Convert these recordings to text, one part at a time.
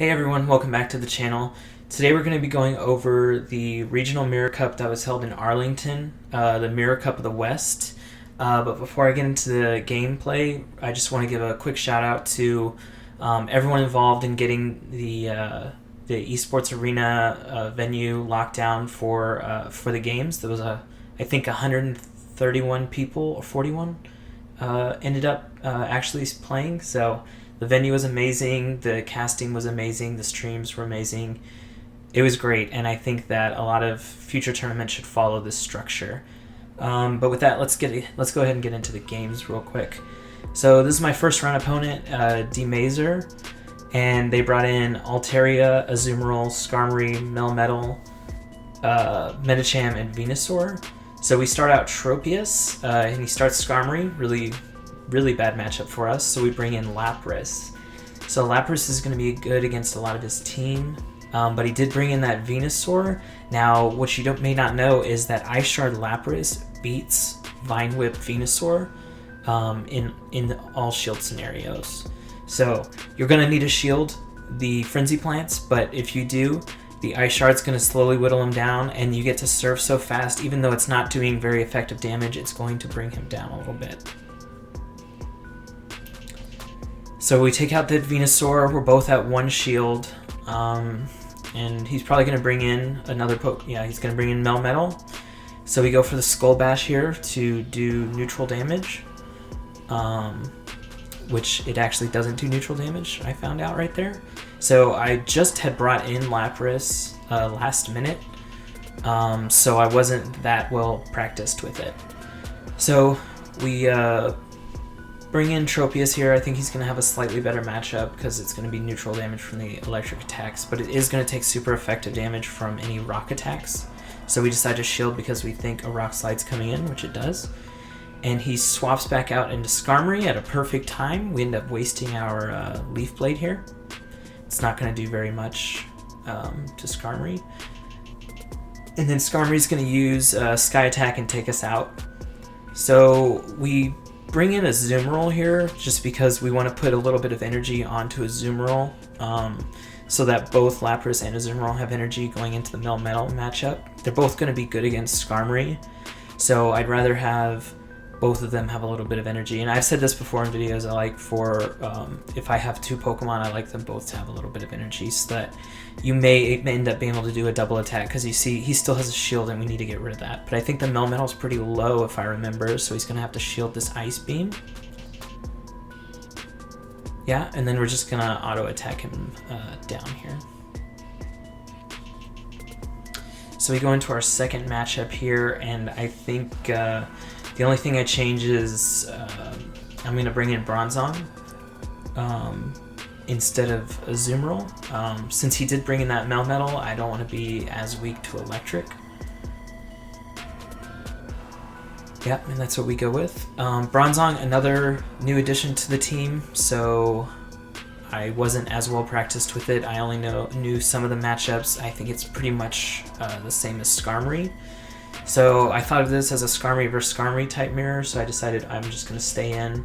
Hey everyone, welcome back to the channel. Today we're going to be going over the regional Mirror Cup that was held in Arlington, the Mirror Cup of the West. But before I get into the gameplay, I just want to give a quick shout out to everyone involved in getting the esports arena venue locked down for the games. There was I think 131 people or 41 ended up actually playing. So the venue was amazing, the casting was amazing, the streams were amazing. It was great, and I think that a lot of future tournaments should follow this structure. But with that, let's go ahead and get into the games real quick. So this is my first round opponent, D-Mazer, and they brought in Altaria, Azumarill, Skarmory, Melmetal, Medicham, and Venusaur. So we start out Tropius, and he starts Skarmory, really bad matchup for us, so we bring in Lapras. So Lapras is going to be good against a lot of his team, but he did bring in that Venusaur. Now, what you may not know is that Ice Shard Lapras beats Vine Whip Venusaur in all shield scenarios. So you're going to need to shield the Frenzy Plants, but if you do, the Ice Shard's going to slowly whittle him down, and you get to surf so fast, even though it's not doing very effective damage, it's going to bring him down a little bit. So we take out the Venusaur, we're both at one shield, and he's probably going to bring in another he's going to bring in Melmetal. So we go for the Skull Bash here to do neutral damage, which it actually doesn't do neutral damage, I found out right there. So I just had brought in Lapras last minute, so I wasn't that well practiced with it. So we bring in Tropius here. I think he's going to have a slightly better matchup because it's going to be neutral damage from the electric attacks, but it is going to take super effective damage from any rock attacks. So we decide to shield because we think a rock slide's coming in, which it does. And he swaps back out into Skarmory at a perfect time. We end up wasting our Leaf Blade here. It's not going to do very much to Skarmory. And then Skarmory's going to use Sky Attack and take us out. So we bring in a Azumarill here just because we want to put a little bit of energy onto a Azumarill, so that both Lapras and Azumarill have energy going into the Melmetal matchup. They're both going to be good against Skarmory, so I'd rather have both of them have a little bit of energy. And I've said this before in videos, I like if I have two Pokemon, I like them both to have a little bit of energy so that you may end up being able to do a double attack, because you see he still has a shield and we need to get rid of that. But I think the Melmetal's pretty low if I remember, so he's going to have to shield this Ice Beam. Yeah, and then we're just going to auto attack him down here. So we go into our second matchup here, and I think the only thing I change is I'm going to bring in Bronzong instead of Azumarill. Since he did bring in that Melmetal, I don't want to be as weak to Electric. Yep, and that's what we go with. Bronzong, another new addition to the team, so I wasn't as well practiced with it. I only knew some of the matchups. I think it's pretty much the same as Skarmory. So I thought of this as a Skarmory versus Skarmory type mirror, so I decided I'm just going to stay in.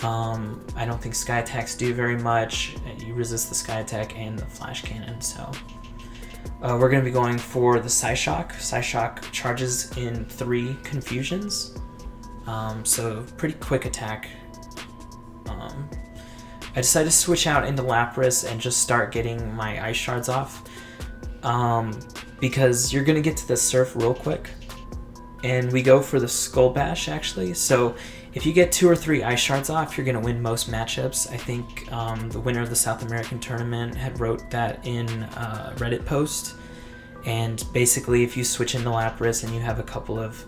I don't think Sky Attacks do very much. You resist the Sky Attack and the Flash Cannon, so we're going to be going for the Psyshock. Psyshock charges in 3 Confusions, so pretty quick attack. I decided to switch out into Lapras and just start getting my Ice Shards off, because you're going to get to the Surf real quick. And we go for the Skull Bash, actually. So if you get 2 or 3 Ice Shards off, you're going to win most matchups. I think the winner of the South American tournament had wrote that in a Reddit post. And basically, if you switch into Lapras and you have a couple of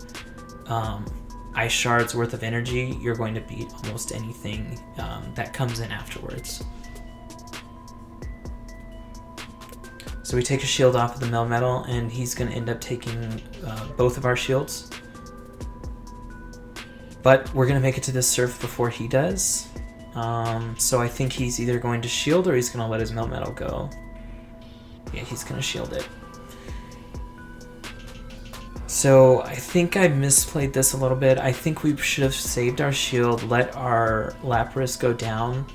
Ice Shards worth of energy, you're going to beat almost anything that comes in afterwards. So we take a shield off of the Melmetal, and he's going to end up taking both of our shields. But we're going to make it to this Surf before he does. So I think he's either going to shield or he's going to let his Melmetal go. Yeah, he's going to shield it. So I think I misplayed this a little bit. I think we should have saved our shield, let our Lapras go down,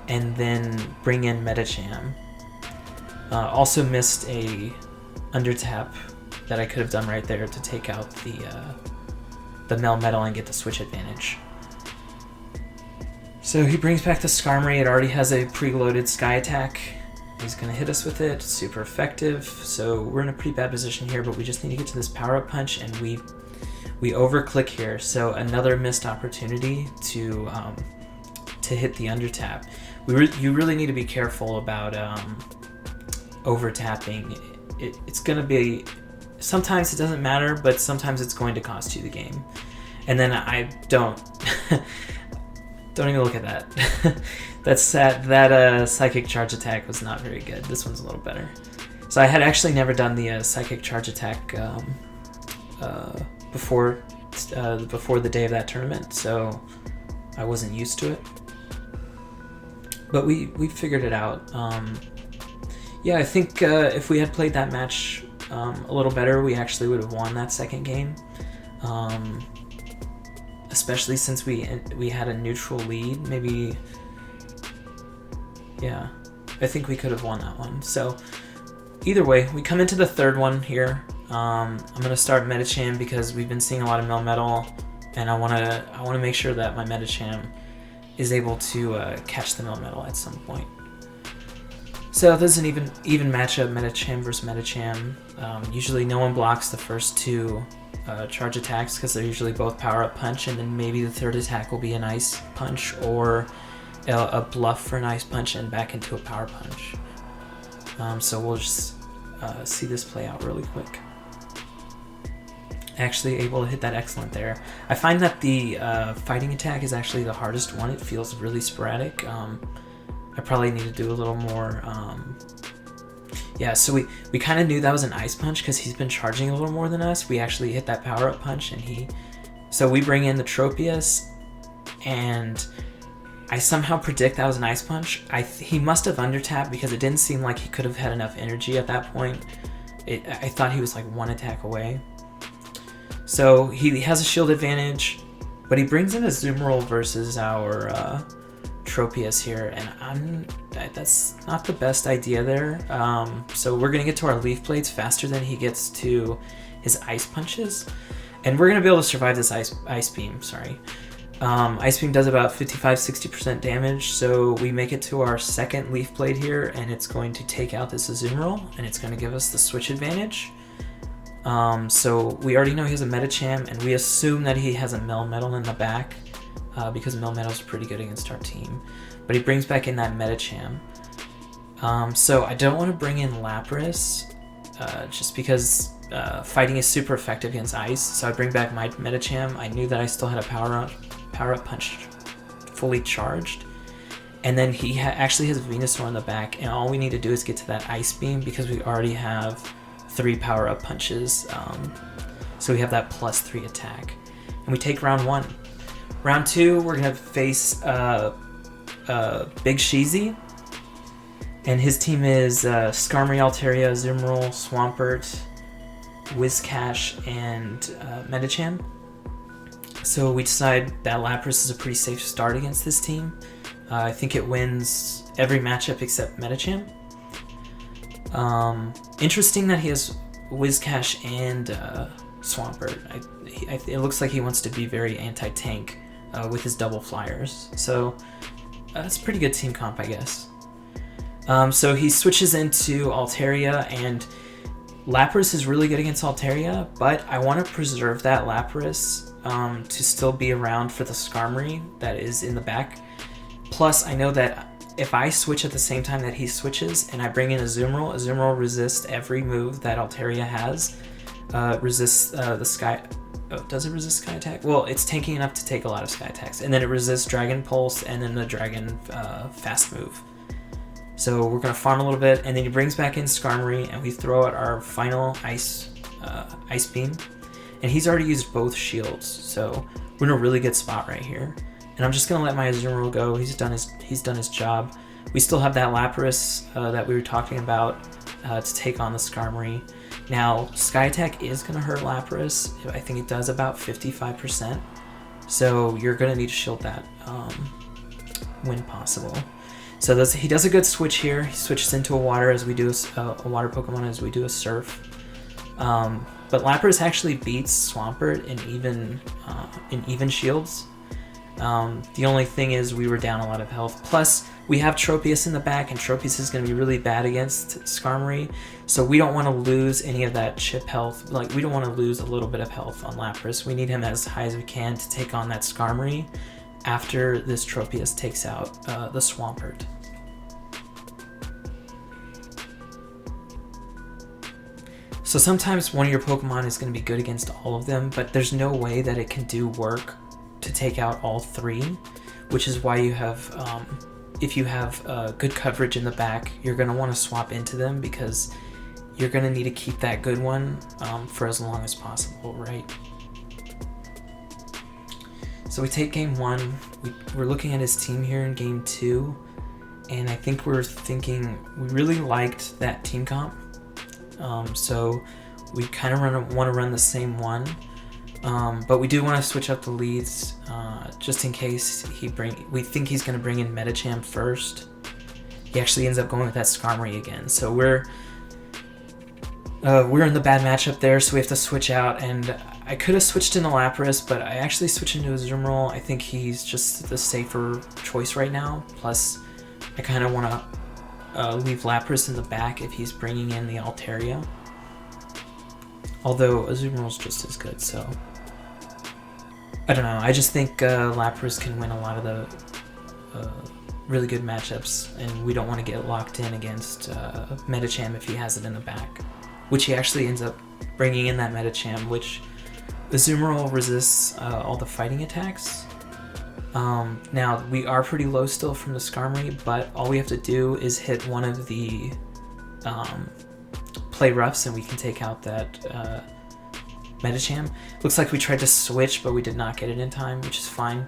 and then bring in Medicham. Also missed a under tap that I could have done right there to take out the Melmetal and get the switch advantage. So he brings back the Skarmory. It already has a preloaded Sky Attack. He's going to hit us with it. Super effective. So we're in a pretty bad position here, but we just need to get to this power-up punch, and we over-click here. So another missed opportunity to hit the under tap. You really need to be careful about over-tapping. It's going to be... Sometimes it doesn't matter, but sometimes it's going to cost you the game. And then I don't... Don't even look at that. That's sad. That Psychic Charge Attack was not very good. This one's a little better. So I had actually never done the Psychic Charge Attack before the day of that tournament, so I wasn't used to it. But we figured it out. Yeah, I think if we had played that match a little better, we actually would have won that second game. Especially since we had a neutral lead. Maybe, yeah, I think we could have won that one. So either way, we come into the third one here. I'm gonna start Medicham because we've been seeing a lot of Melmetal, and I wanna make sure that my Medicham is able to catch the Melmetal at some point. So this is an even matchup, Medicham versus Medicham. Usually no one blocks the first two charge attacks because they're usually both power-up punch, and then maybe the third attack will be an ice punch or a bluff for an ice punch and back into a power punch. So we'll just see this play out really quick. Actually able to hit that excellent there. I find that the fighting attack is actually the hardest one. It feels really sporadic. I probably need to do a little more... Yeah, so we kind of knew that was an ice punch because he's been charging a little more than us. We actually hit that power-up punch, and so we bring in the Tropius, and I somehow predict that was an ice punch. He must have under-tapped because it didn't seem like he could have had enough energy at that point. I thought he was like one attack away. So he has a shield advantage, but he brings in a Azumarill versus our Tropius here, and that's not the best idea there. So we're gonna get to our Leaf Blades faster than he gets to his Ice Punches, and we're gonna be able to survive this Ice Beam. Sorry, Ice Beam does about 55-60% damage, so we make it to our second Leaf Blade here, and it's going to take out this Azumarill, and it's going to give us the switch advantage. So we already know he has a Medicham, and we assume that he has a Melmetal in the back. Because Melmetal's pretty good against our team. But he brings back in that Medicham. So I don't want to bring in Lapras, just because fighting is super effective against ice. So I bring back my Medicham. I knew that I still had a power-up punch fully charged. And then he actually has Venusaur in the back, and all we need to do is get to that Ice Beam because we already have 3 power-up punches. So we have that +3 attack. And we take round 1. Round 2, we're going to face Big Sheezy, and his team is Skarmory, Altaria, Azumarill, Swampert, Whiscash, and Medicham. So we decide that Lapras is a pretty safe start against this team. I think it wins every matchup except Medicham. Interesting that he has Whiscash and Swampert. It looks like he wants to be very anti-tank with his double flyers. So that's a pretty good team comp, I guess. So he switches into Altaria, and Lapras is really good against Altaria, but I want to preserve that Lapras to still be around for the Skarmory that is in the back. Plus, I know that if I switch at the same time that he switches and I bring in Azumarill, Azumarill resists every move that Altaria has. Resists the Sky... Oh, does it resist Sky Attack? Well, it's tanky enough to take a lot of Sky Attacks. And then it resists Dragon Pulse and then the Dragon Fast Move. So we're going to farm a little bit, and then he brings back in Skarmory, and we throw out our final Ice Beam. And he's already used both shields, so we're in a really good spot right here. And I'm just going to let my Azumarill go. He's done his job. We still have that Lapras that we were talking about to take on the Skarmory. Now, Sky Attack is going to hurt Lapras. I think it does about 55%. So you're going to need to shield that when possible. So he does a good switch here. He switches into a water as we do a water Pokemon as we do a surf. But Lapras actually beats Swampert in even shields. The only thing is we were down a lot of health. Plus, we have Tropius in the back, and Tropius is going to be really bad against Skarmory. So we don't want to lose any of that chip health. Like, we don't want to lose a little bit of health on Lapras. We need him as high as we can to take on that Skarmory after this Tropius takes out the Swampert. So sometimes one of your Pokemon is going to be good against all of them, but there's no way that it can do work to take out all three, which is why you have, if you have good coverage in the back, you're going to want to swap into them because you're going to need to keep that good one for as long as possible, right? So we take game 1, we're looking at his team here in game 2, and I think we're thinking we really liked that team comp. So we kind of want to run the same one, but we do want to switch up the leads just in case we think he's going to bring in Medicham first. He actually ends up going with that Skarmory again, so we're in the bad matchup there, so we have to switch out. And I could have switched into Lapras, but I actually switched into Azumarill. I think he's just the safer choice right now. Plus, I kind of want to leave Lapras in the back if he's bringing in the Altaria. Although Azumarill's just as good, so I don't know. I just think Lapras can win a lot of the really good matchups, and we don't want to get locked in against Medicham if he has it in the back, which he actually ends up bringing in that Medicham, which Azumarill resists all the fighting attacks. Now, we are pretty low still from the Skarmory, but all we have to do is hit one of the play roughs and we can take out that Medicham. Looks like we tried to switch, but we did not get it in time, which is fine.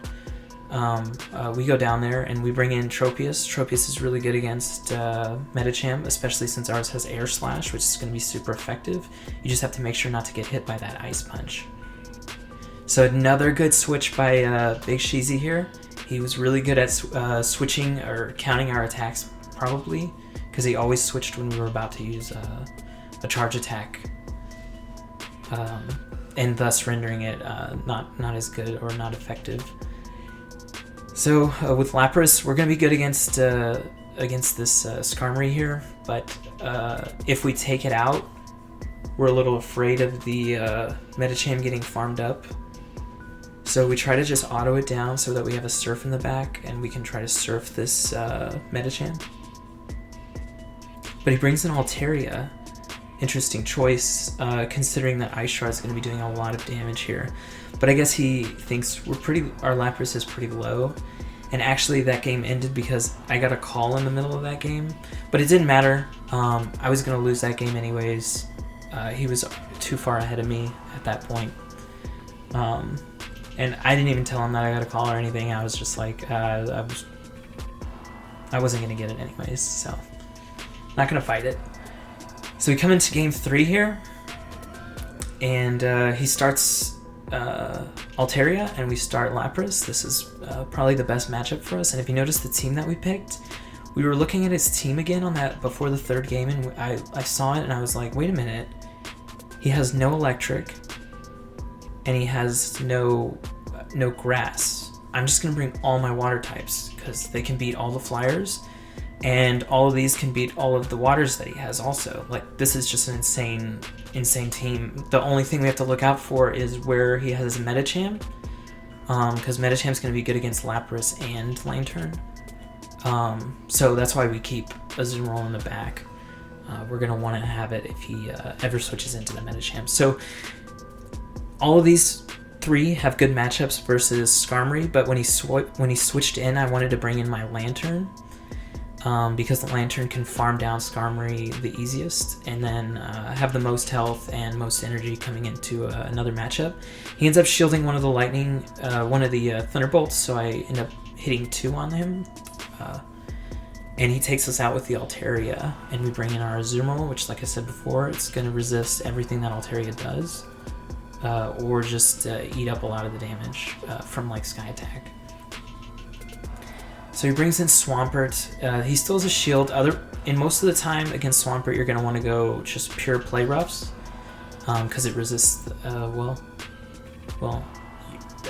We go down there and we bring in Tropius. Tropius is really good against Medicham, especially since ours has Air Slash, which is going to be super effective. You just have to make sure not to get hit by that Ice Punch. So another good switch by Big Sheezy here. He was really good at switching or counting our attacks, probably, because he always switched when we were about to use a charge attack, and thus rendering it not as good or not effective. So with Lapras, we're going to be good against this Skarmory here, but if we take it out, we're a little afraid of the Medicham getting farmed up. So we try to just auto it down so that we have a surf in the back and we can try to surf this Medicham. But he brings in Altaria. Interesting choice, considering that Ice Shroud is going to be doing a lot of damage here. But I guess he thinks our Lapras is pretty low. And actually that game ended because I got a call in the middle of that game. But it didn't matter. I was going to lose that game anyways. He was too far ahead of me at that point. And I didn't even tell him that I got a call or anything. I was just like, I wasn't going to get it anyways, so not going to fight it. So we come into game 3 here, and he starts Altaria, and we start Lapras. This is probably the best matchup for us. And if you notice the team that we picked, we were looking at his team again on that before the third game, and I saw it, and I was like, wait a minute. He has no electric, and he has no grass. I'm just going to bring all my water types because they can beat all the flyers, and all of these can beat all of the waters that he has also. Like, this is just an insane team. The only thing we have to look out for is where he has Medicham, because Medicham's going to be good against Lapras and Lantern. So that's why we keep Azumarill in the back. We're going to want to have it if he ever switches into the Medicham. So all of these 3 have good matchups versus Skarmory, but when he switched in, I wanted to bring in my Lantern, because the Lantern can farm down Skarmory the easiest and then have the most health and most energy coming into another matchup. He ends up shielding one of the Thunderbolts, so I end up hitting 2 on him. And he takes us out with the Altaria, and we bring in our Azumarill, which, like I said before, it's going to resist everything that Altaria does, or just eat up a lot of the damage from like Sky Attack. So he brings in Swampert. He still has a shield. In most of the time against Swampert, you're going to want to go just pure play roughs because it resists. Well,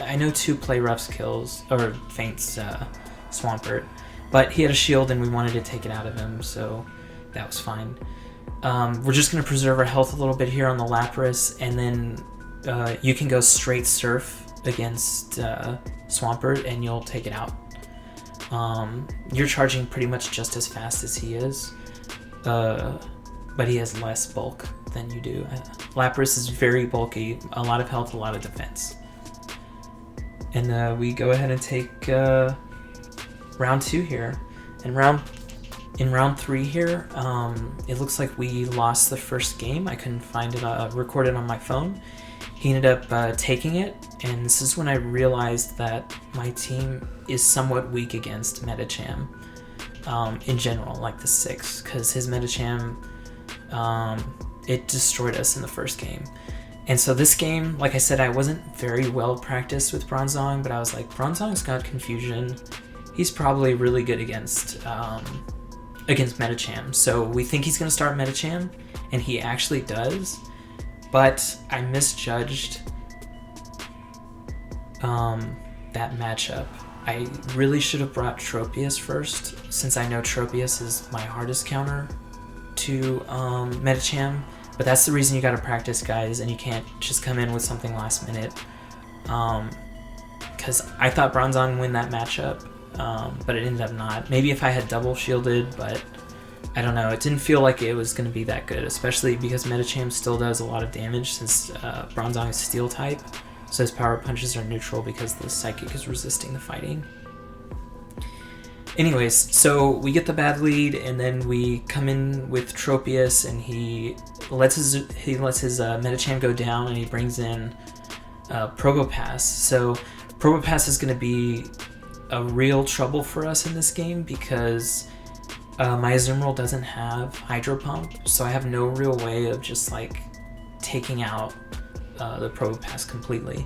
I know 2 play roughs kills or feints Swampert, but he had a shield and we wanted to take it out of him, so that was fine. We're just going to preserve our health a little bit here on the Lapras, and then you can go straight Surf against Swampert and you'll take it out. You're charging pretty much just as fast as he is, but he has less bulk than you do. Lapras is very bulky, a lot of health, a lot of defense. And we go ahead and take round 2 here. In round 3 here, it looks like we lost the first game. I couldn't find it recorded on my phone. He ended up taking it, and this is when I realized that my team is somewhat weak against Medicham in general, like the 6, because his Medicham, it destroyed us in the first game. And so this game, like I said, I wasn't very well practiced with Bronzong, but I was like, Bronzong's got Confusion. He's probably really good against Medicham. So we think he's going to start Medicham, and he actually does. But I misjudged that matchup. I really should have brought Tropius first, since I know Tropius is my hardest counter to Medicham. But that's the reason you gotta practice, guys, and you can't just come in with something last minute. Because I thought Bronzong would win that matchup, but it ended up not. Maybe if I had double shielded, but I don't know. It didn't feel like it was going to be that good, especially because Medicham still does a lot of damage since Bronzong is Steel type, so his power punches are neutral because the Psychic is resisting the fighting. Anyways, so we get the bad lead, and then we come in with Tropius, and he lets his Medicham go down, and he brings in Probopass. So Probopass is going to be a real trouble for us in this game because my Azumarill doesn't have Hydro Pump, so I have no real way of just like taking out the Probopass completely.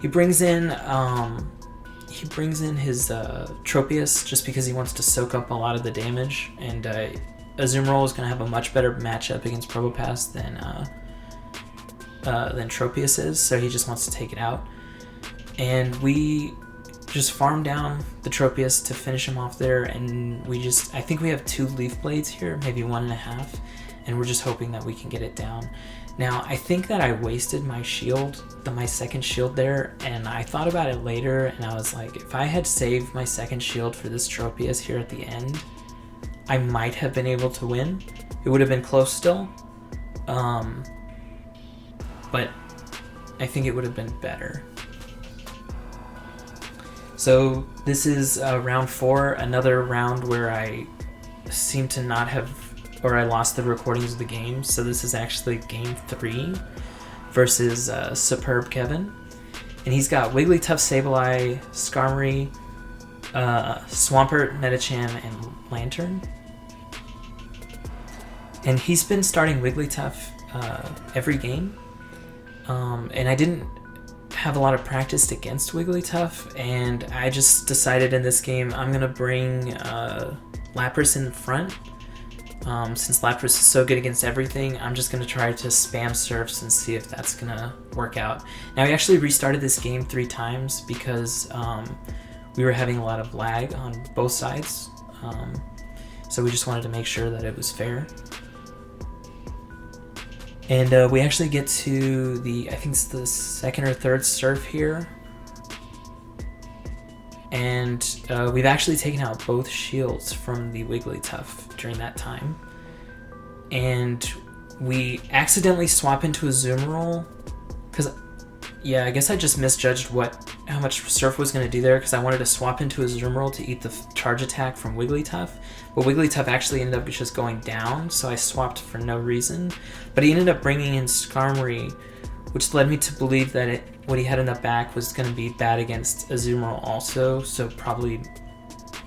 He brings in his Tropius just because he wants to soak up a lot of the damage, and Azumarill is going to have a much better matchup against Probopass than Tropius is, so he just wants to take it out. And we just farm down the Tropius to finish him off there, and I think we have 2 Leaf Blades here, maybe 1.5, and we're just hoping that we can get it down. Now, I think that I wasted my shield, my second shield there, and I thought about it later, and I was like, if I had saved my second shield for this Tropius here at the end, I might have been able to win. It would have been close still, but I think it would have been better. So this is round 4, another round where I seem to not have, or I lost the recordings of the game. So this is actually game 3 versus Superb Kevin. And he's got Wigglytuff, Sableye, Skarmory, Swampert, Medicham, and Lantern. And he's been starting Wigglytuff every game. And I didn't have a lot of practice against Wigglytuff, and I just decided in this game I'm gonna bring Lapras in the front. Since Lapras is so good against everything, I'm just gonna try to spam Surfs and see if that's gonna work out. Now, we actually restarted this game 3 times because we were having a lot of lag on both sides, so we just wanted to make sure that it was fair. And we actually get to I think it's the 2nd or 3rd Surf here. And we've actually taken out both shields from the Wigglytuff during that time. And we accidentally swap into a Azumarill, because, yeah, I guess I just misjudged how much Surf was going to do there, because I wanted to swap into a Azumarill to eat the charge attack from Wigglytuff. But Wigglytuff actually ended up just going down, so I swapped for no reason. But he ended up bringing in Skarmory, which led me to believe that what he had in the back was going to be bad against Azumarill also, so probably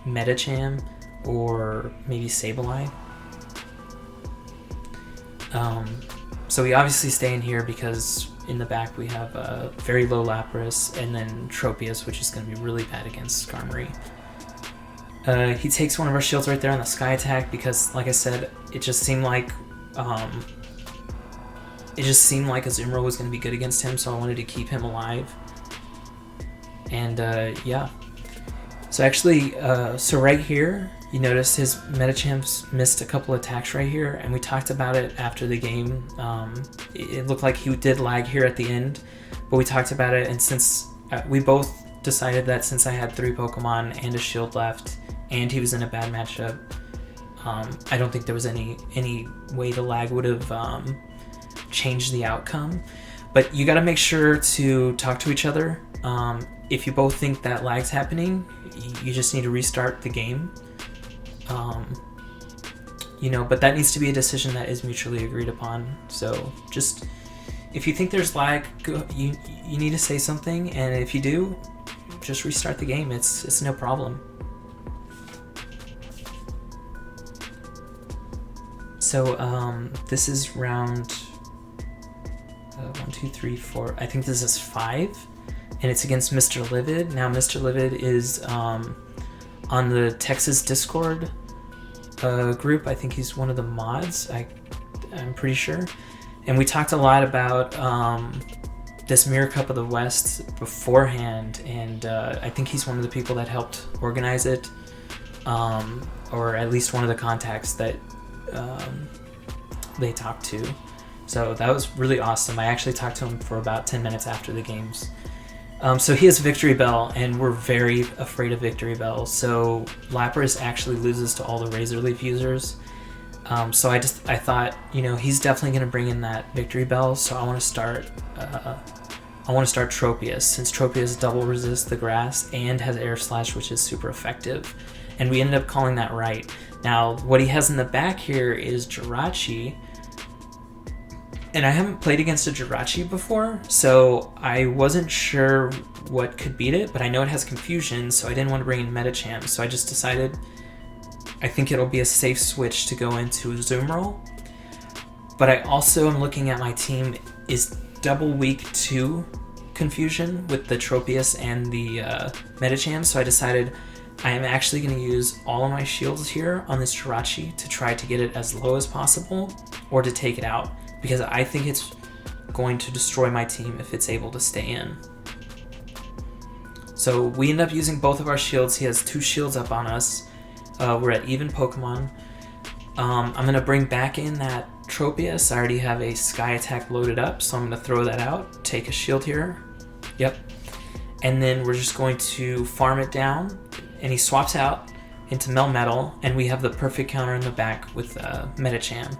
Medicham or maybe Sableye. So we obviously stay in here because in the back we have a very low Lapras and then Tropius, which is going to be really bad against Skarmory. He takes one of our shields right there on the sky attack because, like I said, it just seemed like Azumarill was going to be good against him, so I wanted to keep him alive. And yeah. So actually, so right here, you notice his Medichams missed a couple attacks right here, and we talked about it after the game. It looked like he did lag here at the end, but we talked about it, and since we both decided that since I had 3 Pokemon and a shield left, and he was in a bad matchup, I don't think there was any way the lag would have changed the outcome. But you got to make sure to talk to each other. If you both think that lag's happening, you just need to restart the game. You know, but that needs to be a decision that is mutually agreed upon. So just, if you think there's lag, you need to say something, and if you do, just restart the game. It's no problem. So this is round 1, 2, 3, 4. I think this is 5, and it's against MrLivid. Now MrLivid is on the Texas Discord group. I think he's one of the mods. I'm pretty sure. And we talked a lot about this Mirror Cup of the West beforehand, and I think he's one of the people that helped organize it, or at least one of the contacts that they talked to. So that was really awesome. I actually talked to him for about 10 minutes after the games. So he has Victory Bell, and we're very afraid of Victory Bell. So Lapras actually loses to all the Razor Leaf users. So I thought, you know, he's definitely going to bring in that Victory Bell. So I want to start Tropius, since Tropius double resists the grass and has Air Slash, which is super effective. And we ended up calling that right. Now, what he has in the back here is Jirachi. And I haven't played against a Jirachi before, so I wasn't sure what could beat it, but I know it has Confusion, so I didn't want to bring in Medicham, so I just decided I think it'll be a safe switch to go into Azumarill. But I also am looking at my team is double weak to Confusion with the Tropius and the Medicham, so I decided I am actually going to use all of my shields here on this Jirachi to try to get it as low as possible, or to take it out, because I think it's going to destroy my team if it's able to stay in. So we end up using both of our shields. He has 2 shields up on us. We're at even Pokemon. I'm going to bring back in that Tropius. I already have a Sky Attack loaded up, so I'm going to throw that out. Take a shield here. Yep. And then we're just going to farm it down. And he swaps out into Melmetal, and we have the perfect counter in the back with Medicham.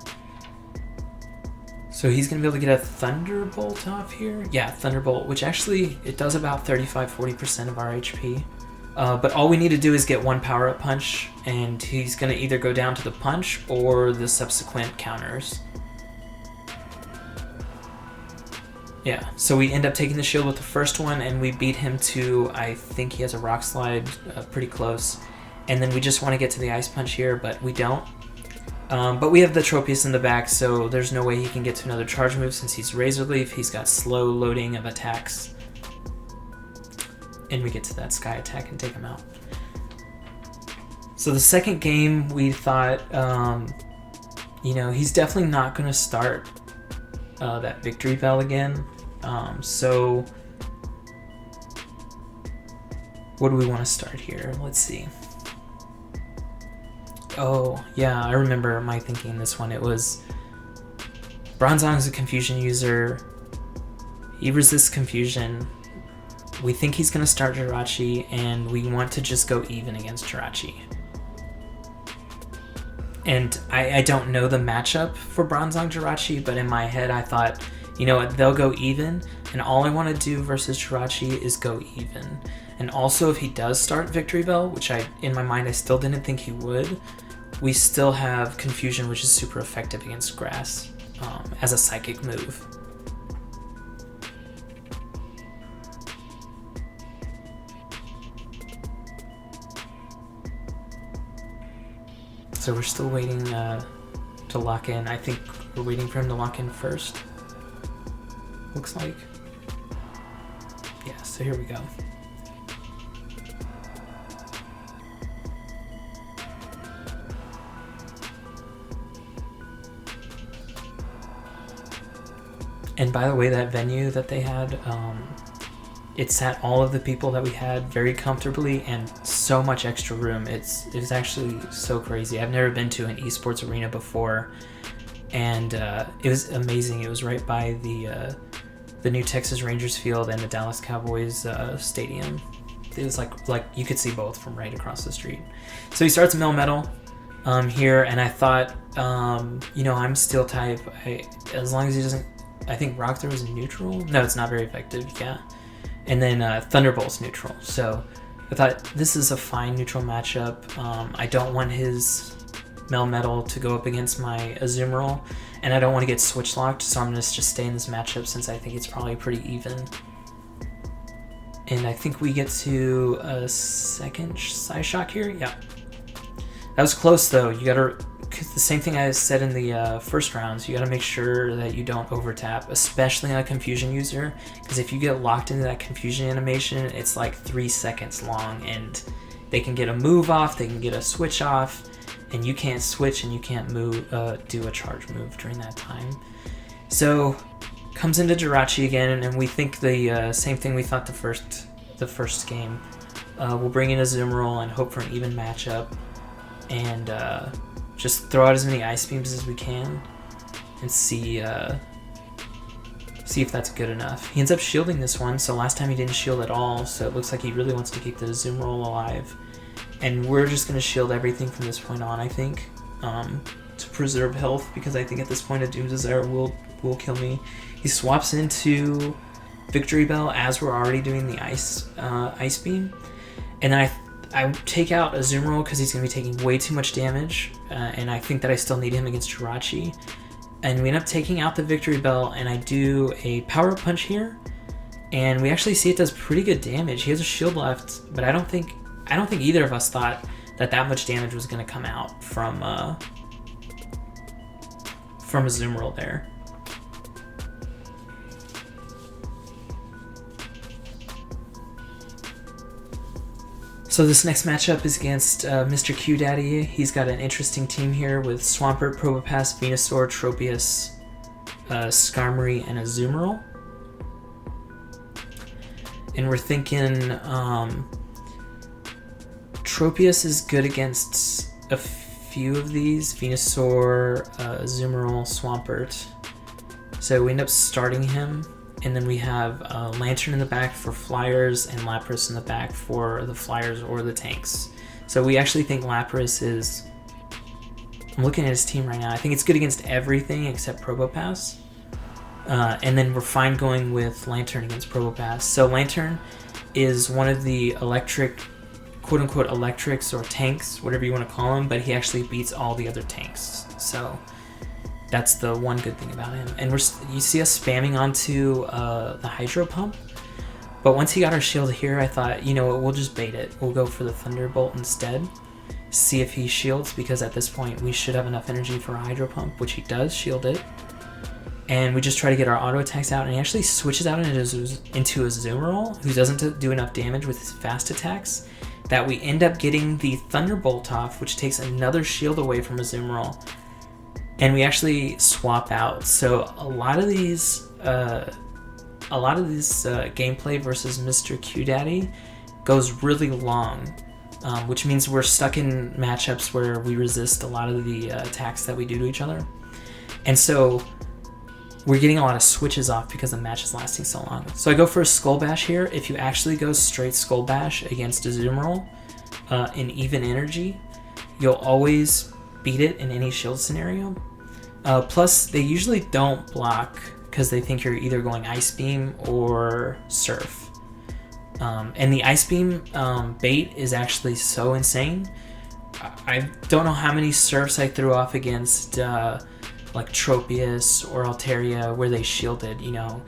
So he's going to be able to get a Thunderbolt off here. Yeah, Thunderbolt, which actually, it does about 35-40% of our HP. But all we need to do is get 1 power-up punch, and he's going to either go down to the punch or the subsequent counters. Yeah, so we end up taking the shield with the first one, and we beat him to, I think he has a Rock Slide, pretty close. And then we just want to get to the Ice Punch here, but we don't. But we have the Tropius in the back, so there's no way he can get to another charge move since he's Razor Leaf. He's got slow loading of attacks. And we get to that Sky Attack and take him out. So the second game, we thought, you know, he's definitely not going to start that Victory Bell again. So what do we want to start here? Let's see. Oh, yeah, I remember my thinking in this one. It was Bronzong is a Confusion user. He resists Confusion. We think he's going to start Jirachi, and we want to just go even against Jirachi. And I don't know the matchup for Bronzong Jirachi, but in my head I thought, you know what, they'll go even, and all I want to do versus Jirachi is go even. And also, if he does start Victory Bell, which in my mind I still didn't think he would, we still have Confusion, which is super effective against Grass as a psychic move. So we're still waiting to lock in. I think we're waiting for him to lock in first. Looks like. Yeah, so here we go. And by the way, that venue that they had, it sat all of the people that we had very comfortably and so much extra room. It was actually so crazy. I've never been to an esports arena before, and it was amazing. It was right by the new Texas Rangers field and the Dallas Cowboys stadium. It was like you could see both from right across the street. So he starts Mill Metal here, and I thought, I'm Steel type. As long as he doesn't, I think Rock Throw is neutral. No, it's not very effective. Yeah. And then Thunderbolt's neutral. So I thought this is a fine neutral matchup. I don't want his Melmetal to go up against my Azumarill, and I don't want to get switch locked, so I'm going to just stay in this matchup since I think it's probably pretty even. And I think we get to a second Psyshock here. Yeah. That was close though. You gotta, the same thing I said in the first rounds, you gotta make sure that you don't overtap, especially on a confusion user, because if you get locked into that confusion animation, it's like 3 seconds long, and they can get a move off, they can get a switch off, and you can't switch and you can't move, do a charge move during that time. So comes into Jirachi again, and we think the same thing we thought the first game. We'll bring in a Azumarill and hope for an even matchup, and just throw out as many ice beams as we can and see if that's good enough. He ends up shielding this one, so last time he didn't shield at all, so it looks like he really wants to keep the Azumarill alive. And we're just going to shield everything from this point on, I think, to preserve health, because I think at this point a Doom Desire will kill me. He swaps into Victory Bell as we're already doing the Ice Beam, and I take out Azumarill because he's going to be taking way too much damage, and I think that I still need him against Jirachi. And we end up taking out the Victory Bell, and I do a Power Punch here, and we actually see it does pretty good damage. He has a shield left, but I don't think either of us thought that much damage was going to come out from Azumarill there. So this next matchup is against Mr. Q Daddy. He's got an interesting team here with Swampert, Probopass, Venusaur, Tropius, Skarmory, and Azumarill. And we're thinking Tropius is good against a few of these. Venusaur, Azumarill, Swampert. So we end up starting him. And then we have Lantern in the back for Flyers and Lapras in the back for the Flyers or the tanks. So we actually think Lapras is... I'm looking at his team right now. I think it's good against everything except Probopass. And then we're fine going with Lantern against Probopass. So Lantern is one of the electric, quote-unquote electrics or tanks, whatever you want to call them, but he actually beats all the other tanks. So... that's the one good thing about him. And you see us spamming onto the Hydro Pump. But once he got our shield here, I thought, you know what, we'll just bait it. We'll go for the Thunderbolt instead. See if he shields, because at this point we should have enough energy for a Hydro Pump, which he does shield it. And we just try to get our auto attacks out, and he actually switches out into Azumarill, who doesn't do enough damage with his fast attacks, that we end up getting the Thunderbolt off, which takes another shield away from Azumarill. And we actually swap out. So a lot of these gameplay versus Mr. Q Daddy goes really long, which means we're stuck in matchups where we resist a lot of the attacks that we do to each other. And so we're getting a lot of switches off because the match is lasting so long. So I go for a Skull Bash here. If you actually go straight Skull Bash against Azumarill in even energy, you'll always beat it in any shield scenario. Plus, they usually don't block because they think you're either going Ice Beam or Surf. And the Ice Beam bait is actually so insane. I don't know how many Surfs I threw off against like Tropius or Altaria where they shielded, you know.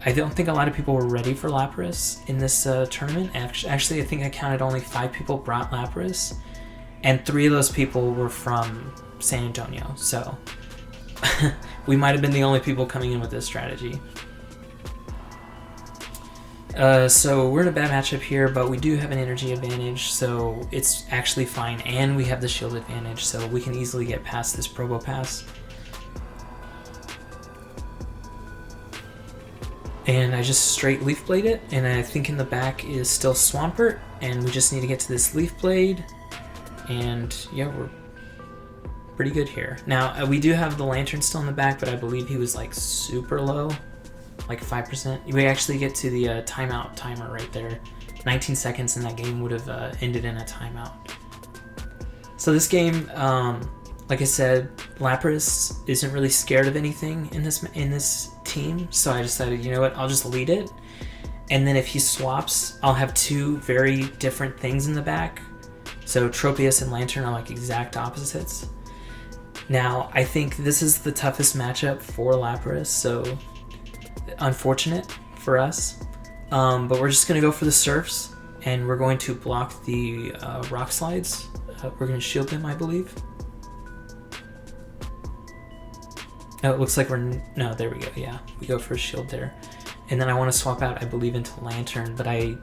I don't think a lot of people were ready for Lapras in this tournament. Actually, I think I counted only 5 people brought Lapras, and 3 of those people were from San Antonio, so we might have been the only people coming in with this strategy. So we're in a bad matchup here, but we do have an energy advantage, so it's actually fine, and we have the shield advantage, so we can easily get past this Probopass. And I just straight Leaf Blade it, and I think in the back is still Swampert, and we just need to get to this Leaf Blade, and yeah, we're pretty good here. Now, we do have the Lantern still in the back, but I believe he was like super low, like 5%. We actually get to the timeout timer right there. 19 seconds and that game would have ended in a timeout. So this game, like I said, Lapras isn't really scared of anything in this team, so I decided, you know what, I'll just lead it, and then if he swaps, I'll have two very different things in the back. So Tropius and Lantern are like exact opposites. Now, I think this is the toughest matchup for Lapras, so unfortunate for us. But we're just going to go for the Surfs, and we're going to block the Rock Slides. We're going to shield them, I believe. Oh, it looks like no, there we go, yeah. We go for a shield there. And then I want to swap out, I believe, into Lantern, but I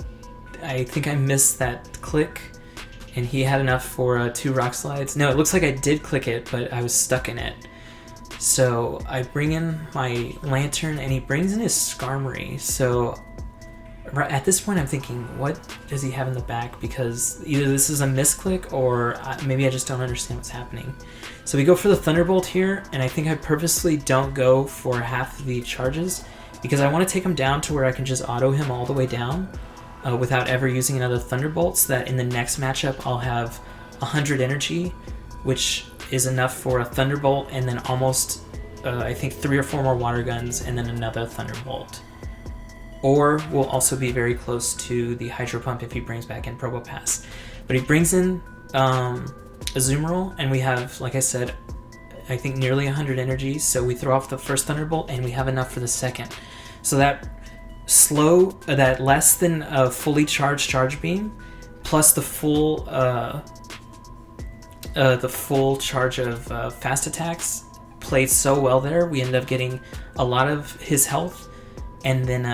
think I missed that click, and he had enough for 2 Rock Slides. No, it looks like I did click it, but I was stuck in it. So I bring in my Lantern, and he brings in his Skarmory. So at this point, I'm thinking, what does he have in the back? Because either this is a misclick, or maybe I just don't understand what's happening. So we go for the Thunderbolt here, and I think I purposely don't go for half the charges, because I want to take him down to where I can just auto him all the way down without ever using another Thunderbolt, so that in the next matchup I'll have 100 energy, which is enough for a Thunderbolt, and then almost, I think, 3 or 4 more Water Guns, and then another Thunderbolt. Or we'll also be very close to the Hydro Pump if he brings back in Probopass. But he brings in Azumarill, and we have, like I said, I think nearly 100 energy, so we throw off the first Thunderbolt, and we have enough for the second. So that that less than a fully charged Charge Beam, plus the full charge of Fast Attacks played so well there, we ended up getting a lot of his health, and then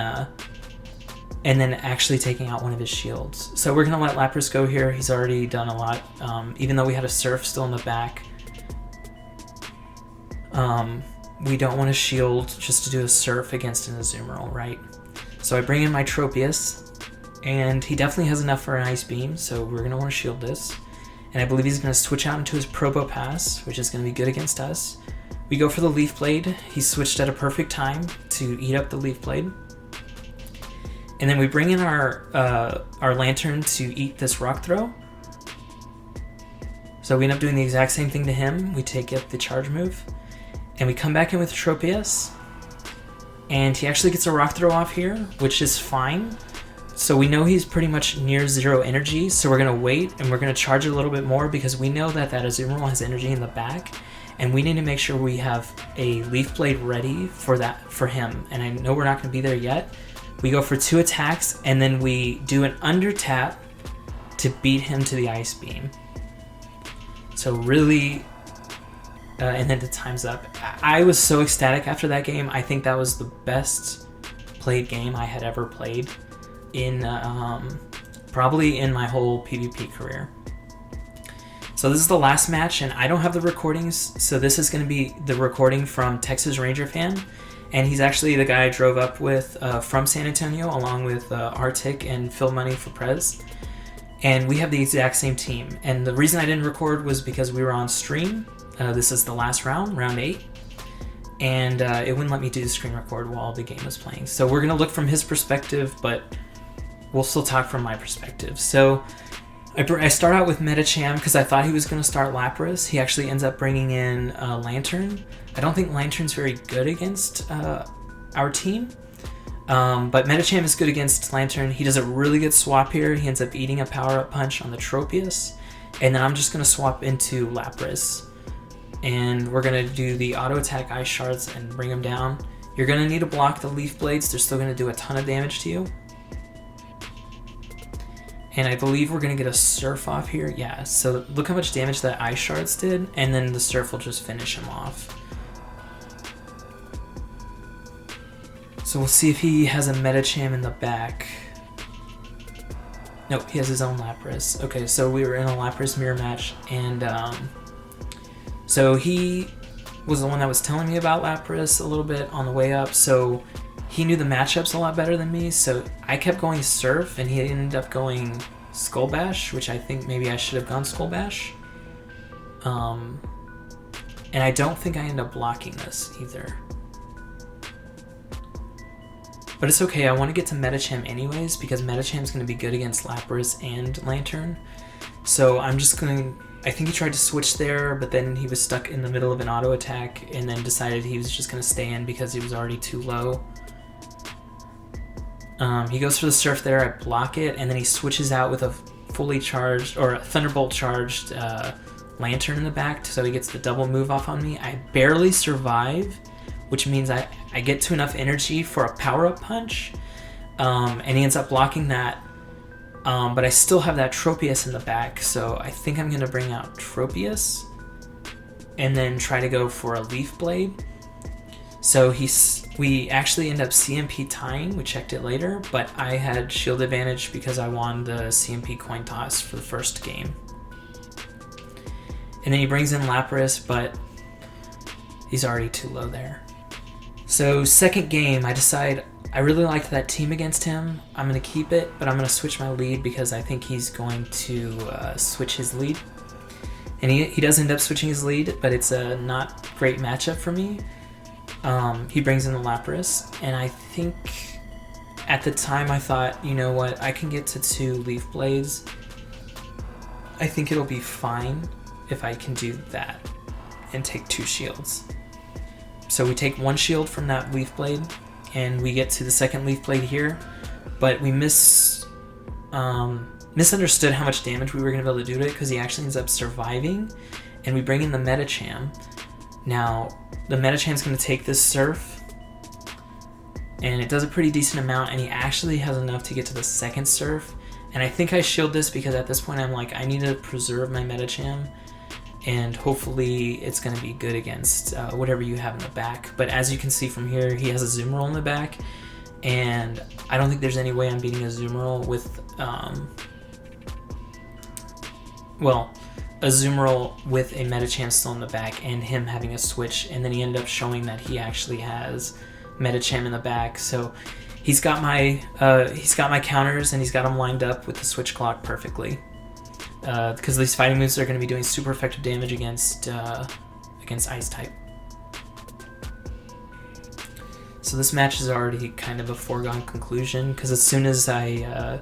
actually taking out one of his shields. So we're gonna let Lapras go here. He's already done a lot, even though we had a Surf still in the back. We don't want to shield just to do a Surf against an Azumarill, right? So I bring in my Tropius, and he definitely has enough for an Ice Beam, so we're gonna want to shield this. And I believe he's gonna switch out into his Probopass, which is gonna be good against us. We go for the Leaf Blade. He switched at a perfect time to eat up the Leaf Blade. And then we bring in our Lantern to eat this Rock Throw. So we end up doing the exact same thing to him. We take up the charge move, and we come back in with Tropius, and he actually gets a Rock Throw off here, which is fine. So we know he's pretty much near 0 energy, so we're going to wait, and we're going to charge it a little bit more, because we know that Azumarill has energy in the back, and we need to make sure we have a Leaf Blade ready for him. And I know we're not going to be there yet. We go for 2 attacks, and then we do an under tap to beat him to the Ice Beam. So really, and then the time's up. I was so ecstatic after that game. I think that was the best played game I had ever played in probably in my whole PvP career. So this is the last match, and I don't have the recordings, so this is going to be the recording from Texas Ranger Fan, and he's actually the guy I drove up with from San Antonio, along with Arctic and Phil Money for Prez, and we have the exact same team. And the reason I didn't record was because we were on stream. This is the last round, round 8, and it wouldn't let me do the screen record while the game was playing. So we're going to look from his perspective, but we'll still talk from my perspective. So I start out with Medicham because I thought he was going to start Lapras. He actually ends up bringing in Lantern. I don't think Lantern's very good against our team, but Medicham is good against Lantern. He does a really good swap here. He ends up eating a power-up punch on the Tropius, and then I'm just going to swap into Lapras. And we're going to do the auto attack Ice Shards and bring him down. You're going to need to block the Leaf Blades. They're still going to do a ton of damage to you. And I believe we're going to get a Surf off here. Yeah, so look how much damage that Ice Shards did, and then the Surf will just finish him off. So we'll see if he has a Medicham in the back. Nope, he has his own Lapras. Okay, so we were in a Lapras mirror match, and so he was the one that was telling me about Lapras a little bit on the way up, so he knew the matchups a lot better than me, so I kept going Surf, and he ended up going Skull Bash, which I think maybe I should have gone Skull Bash. And I don't think I end up blocking this either. But it's okay, I want to get to Medicham anyways, because Medicham's going to be good against Lapras and Lantern. So I'm just going to... I think he tried to switch there, but then he was stuck in the middle of an auto attack, and then decided he was just going to stay in because he was already too low. He goes for the Surf there, I block it, and then he switches out with a fully charged, or a Thunderbolt charged Lantern in the back, so he gets the double move off on me. I barely survive, which means I get to enough energy for a power-up punch, and he ends up blocking that, but I still have that Tropius in the back, so I think I'm going to bring out Tropius, and then try to go for a Leaf Blade. So we actually end up CMP tying, we checked it later, but I had shield advantage because I won the CMP coin toss for the first game. And then he brings in Lapras, but he's already too low there. So second game, I decide I really liked that team against him. I'm going to keep it, but I'm going to switch my lead because I think he's going to switch his lead. And he does end up switching his lead, but it's a not great matchup for me. He brings in the Lapras, and I think at the time I thought, you know what, I can get to 2 Leaf Blades. I think it'll be fine if I can do that and take 2 shields. So we take 1 shield from that Leaf Blade, and we get to the second Leaf Blade here, but we misunderstood how much damage we were going to be able to do to it because he actually ends up surviving, and we bring in the Medicham. Now, the Medicham's going to take this Surf, and it does a pretty decent amount, and he actually has enough to get to the second Surf, and I think I shield this because at this point I'm like, I need to preserve my Medicham, and hopefully it's going to be good against whatever you have in the back. But as you can see from here, he has a Zoomerol in the back, and I don't think there's any way I'm beating a Zoomerol with, a Zoomerol with a Medicham still in the back and him having a switch, and then he ended up showing that he actually has Medicham in the back. So he's got my counters, and he's got them lined up with the switch clock perfectly. Because these fighting moves are going to be doing super effective damage against Ice type. So this match is already kind of a foregone conclusion, because as soon as I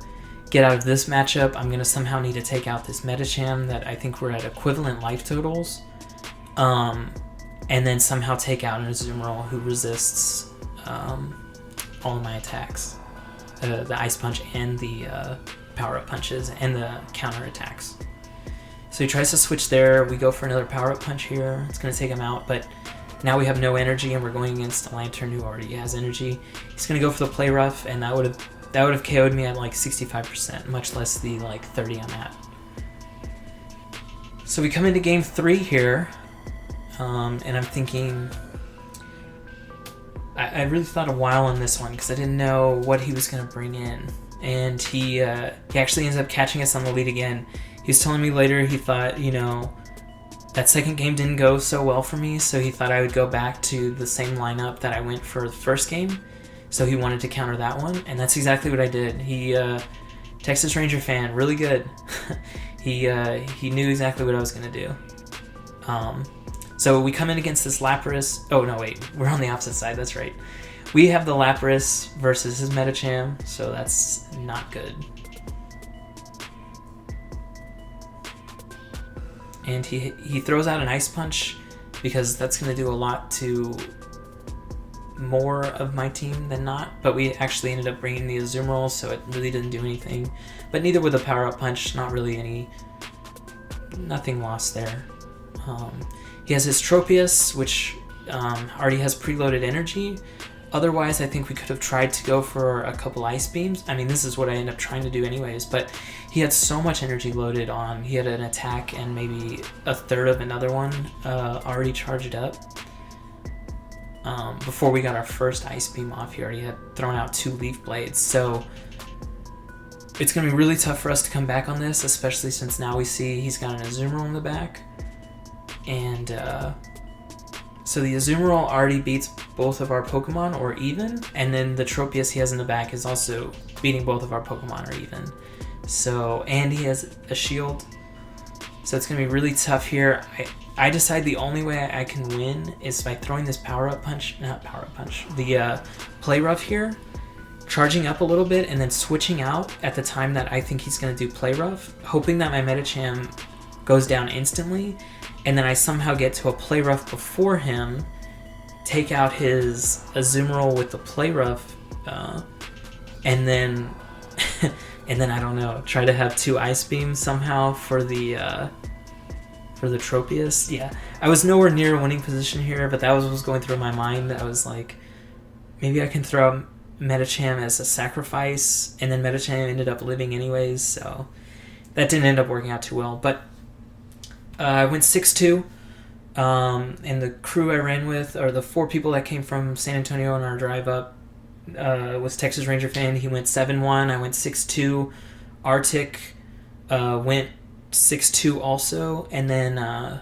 get out of this matchup, I'm going to somehow need to take out this Medicham that I think we're at equivalent life totals, and then somehow take out an Azumarill who resists all of my attacks, the Ice Punch and the power-up punches and the counter attacks. So he tries to switch there. We go for another power-up punch here. It's going to take him out, but now we have no energy, and we're going against a Lantern who already has energy. He's going to go for the Play Rough, and that would have KO'd me at like 65%, much less the like 30 I'm at. So we come into game 3 here, and I'm thinking, I really thought a while on this one because I didn't know what he was going to bring in. And he actually ends up catching us on the lead again. He was telling me later he thought, that second game didn't go so well for me, so he thought I would go back to the same lineup that I went for the first game. So he wanted to counter that one, and that's exactly what I did. He, Texas Ranger fan, really good. He knew exactly what I was going to do. So we come in against this Lapras. Oh, no, wait. We're on the opposite side. That's right. We have the Lapras versus his Medicham, so that's not good. And he throws out an Ice Punch because that's going to do a lot to more of my team than not. But we actually ended up bringing the Azumarill, so it really didn't do anything. But neither with a Power-Up Punch, not really nothing lost there. He has his Tropius, which already has preloaded energy. Otherwise, I think we could have tried to go for a couple Ice Beams. I mean, this is what I end up trying to do anyways, but he had so much energy loaded on. He had an attack and maybe a third of another one already charged up. Before we got our first Ice Beam off, he already had thrown out 2 Leaf Blades. So it's going to be really tough for us to come back on this, especially since now we see he's got an Azumarill in the back. And So the Azumarill already beats both of our Pokemon or even, and then the Tropius he has in the back is also beating both of our Pokemon or even. So, and he has a shield. So it's going to be really tough here. I decide the only way I can win is by throwing this the Play Rough here, charging up a little bit, and then switching out at the time that I think he's going to do Play Rough, hoping that my Medicham goes down instantly, and then I somehow get to a Play Rough before him, take out his Azumarill with the Play Rough, and then and then I don't know, try to have 2 Ice Beams somehow for the Tropius. Yeah, I was nowhere near a winning position here, but that was what was going through my mind. I was like, maybe I can throw out Medicham as a sacrifice, and then Medicham ended up living anyways, so that didn't end up working out too well. But I went 6-2, and the crew I ran with, or the 4 people that came from San Antonio on our drive up, was Texas Ranger fan. He went 7-1. I went 6-2. Arctic went 6-2 also, and then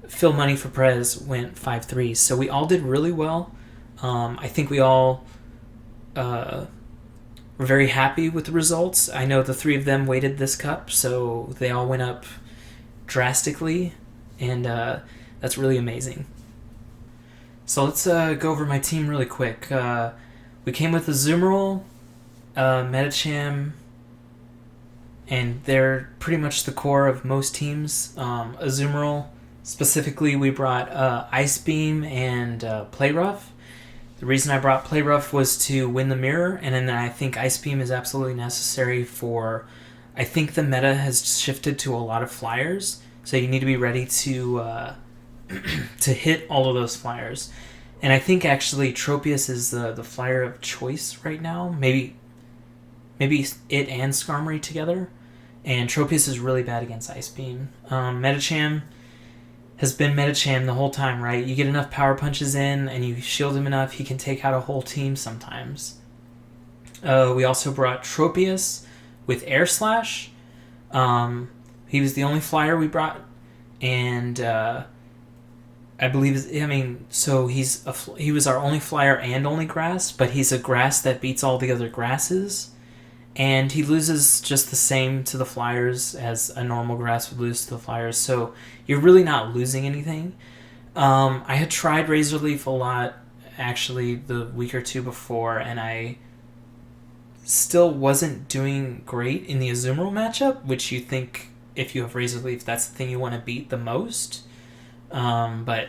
Phil Money for Prez went 5-3. So we all did really well. I think we all were very happy with the results. I know the 3 of them weighted this cup, so they all went up drastically, and that's really amazing. So let's go over my team really quick. We came with Azumarill, Medicham, and they're pretty much the core of most teams. Azumarill, specifically, we brought Ice Beam and Play Rough. The reason I brought Play Rough was to win the mirror, and then I think Ice Beam is absolutely necessary for... I think the meta has shifted to a lot of flyers, so you need to be ready to to hit all of those flyers. And I think actually Tropius is the flyer of choice right now. Maybe it and Skarmory together. And Tropius is really bad against Ice Beam. Medicham has been Medicham the whole time, right? You get enough power punches in and you shield him enough, he can take out a whole team sometimes. We also brought Tropius with Air Slash. He was the only flyer we brought, and I believe, so he was our only flyer and only grass, but he's a grass that beats all the other grasses, and he loses just the same to the flyers as a normal grass would lose to the flyers, so you're really not losing anything. I had tried Razor Leaf a lot, actually, the week or 2 before, and I still wasn't doing great in the Azumarill matchup, which you think if you have Razor Leaf, that's the thing you want to beat the most. But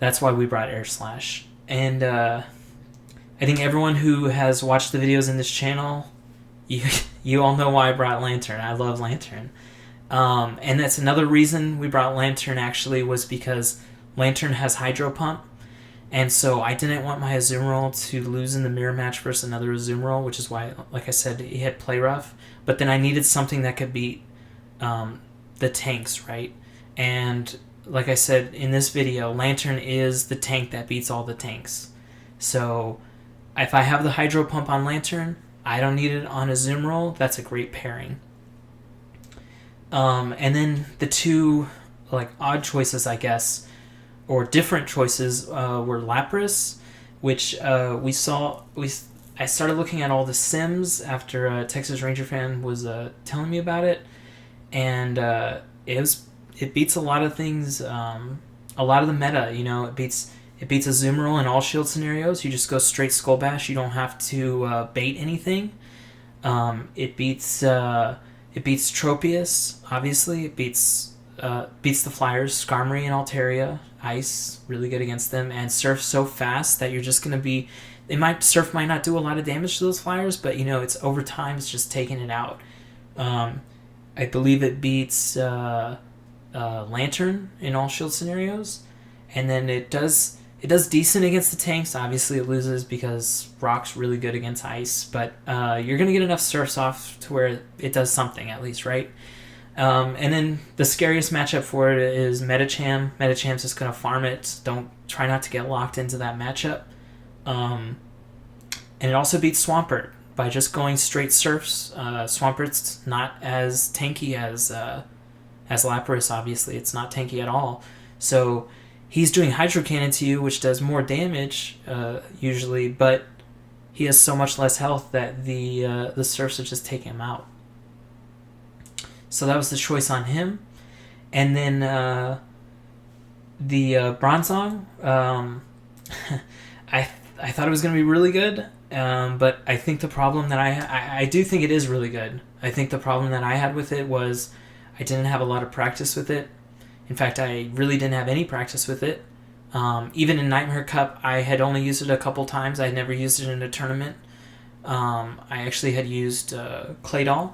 that's why we brought Air Slash. And I think everyone who has watched the videos in this channel, you all know why I brought Lantern. I love Lantern. And that's another reason we brought Lantern, actually, was because Lantern has Hydro Pump. And so I didn't want my Azumarill to lose in the mirror match versus another Azumarill, which is why, like I said, he had Play Rough. But then I needed something that could beat the tanks, right? And like I said in this video, Lantern is the tank that beats all the tanks. So if I have the Hydro Pump on Lantern, I don't need it on Azumarill. That's a great pairing. And then the 2 odd choices, I guess, or different choices, were Lapras, which I started looking at all the sims after a Texas Ranger fan was telling me about it, and it beats a lot of things, a lot of the meta. It beats Azumarill in all shield scenarios. You just go straight Skull Bash. You don't have to bait anything. It beats Tropius, obviously. It beats the flyers, Skarmory and Altaria. Ice, really good against them, and Surf so fast that you're just going to be... Surf might not do a lot of damage to those flyers, but, it's over time, it's just taking it out. I believe it beats Lantern in all shield scenarios, and then it does decent against the tanks. Obviously, it loses because Rock's really good against Ice, but you're going to get enough Surfs off to where it does something, at least, right? And then the scariest matchup for it is Medicham. Medicham's just going to farm it. Try not to get locked into that matchup. And it also beats Swampert by just going straight Surfs. Swampert's not as tanky as Lapras, obviously. It's not tanky at all. So he's doing Hydro Cannon to you, which does more damage usually, but he has so much less health that the Surfs are just taking him out. So that was the choice on him. And then the Bronzong, I thought it was going to be really good, but I think the problem that I do think it is really good. I think the problem that I had with it was I didn't have a lot of practice with it. In fact, I really didn't have any practice with it. Even in Nightmare Cup, I had only used it a couple times. I had never used it in a tournament. I actually had used Claydol.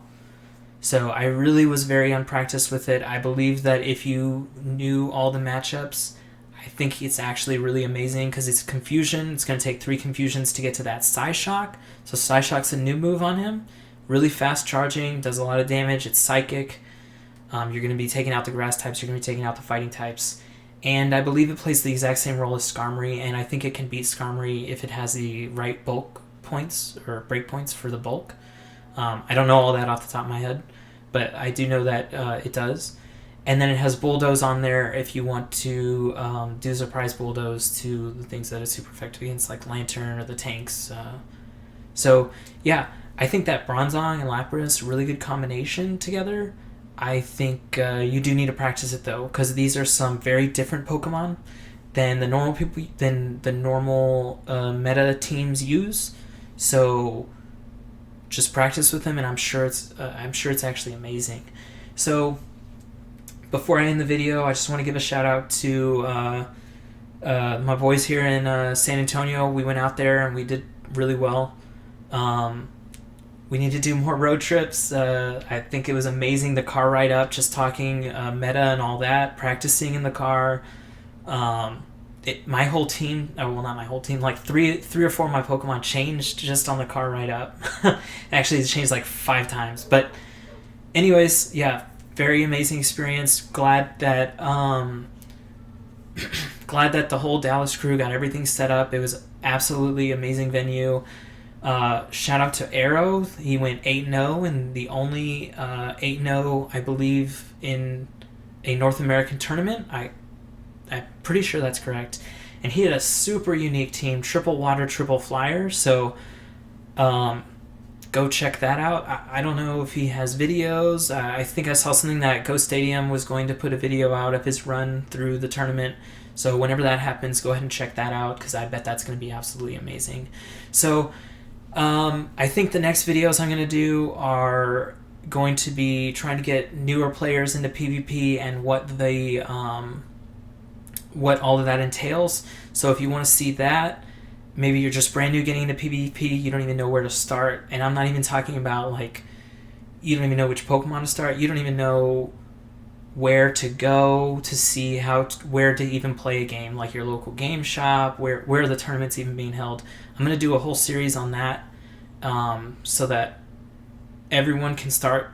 So I really was very unpracticed with it. I believe that if you knew all the matchups, I think it's actually really amazing because it's Confusion. It's going to take 3 Confusions to get to that Psyshock. So Psyshock's a new move on him. Really fast charging, does a lot of damage. It's Psychic. You're going to be taking out the Grass types. You're going to be taking out the Fighting types. And I believe it plays the exact same role as Skarmory, and I think it can beat Skarmory if it has the right bulk points or break points for the bulk. I don't know all that off the top of my head, but I do know that it does. And then it has Bulldoze on there if you want to do Surprise Bulldoze to the things that it's super effective against, like Lantern or the tanks. So, yeah, I think that Bronzong and Lapras, really good combination together. I think you do need to practice it, though, because these are some very different Pokemon than the normal meta teams use. So just practice with them, and I'm sure it's actually amazing. So before I end the video, I just want to give a shout out to my boys here in San Antonio. We went out there and we did really well. We need to do more road trips. I think it was amazing, the car ride up, just talking meta and all that, practicing in the car. My whole team, well, not my whole team, like three or four of my Pokemon changed just on the car ride up. Actually, it changed like 5 times. But anyways, yeah, very amazing experience. Glad that the whole Dallas crew got everything set up. It was absolutely amazing venue. Shout out to Arrow. He went 8-0 and the only 8-0, I believe, in a North American tournament. I'm pretty sure that's correct. And he had a super unique team, triple water, triple flyer. So go check that out. I don't know if he has videos. I think I saw something that Go Stadium was going to put a video out of his run through the tournament. So whenever that happens, go ahead and check that out because I bet that's going to be absolutely amazing. So I think the next videos I'm going to do are going to be trying to get newer players into PvP and what all of that entails. So if you want to see that, maybe you're just brand new getting into PvP, you don't even know where to start. And I'm not even talking about, like, you don't even know which Pokemon to start. You don't even know where to go to see where to even play a game, like your local game shop, where the tournament's even being held. I'm going to do a whole series on that so that everyone can start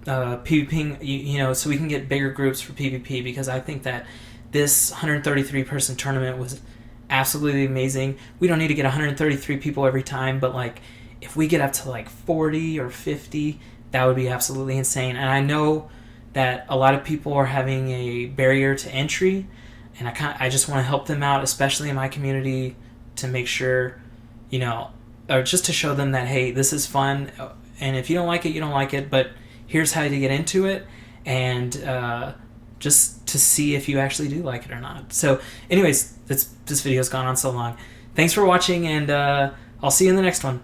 PvPing, you know, so we can get bigger groups for PvP, because I think that this 133 person tournament was absolutely amazing. We don't need to get 133 people every time, but like if we get up to like 40 or 50, that would be absolutely insane. And I know that a lot of people are having a barrier to entry, and I just want to help them out, especially in my community, to make sure, you know, or just to show them that, hey, this is fun, and if you don't like it, you don't like it, but here's how to get into it, and just to see if you actually do like it or not. So anyways, this video's gone on so long. Thanks for watching, and I'll see you in the next one.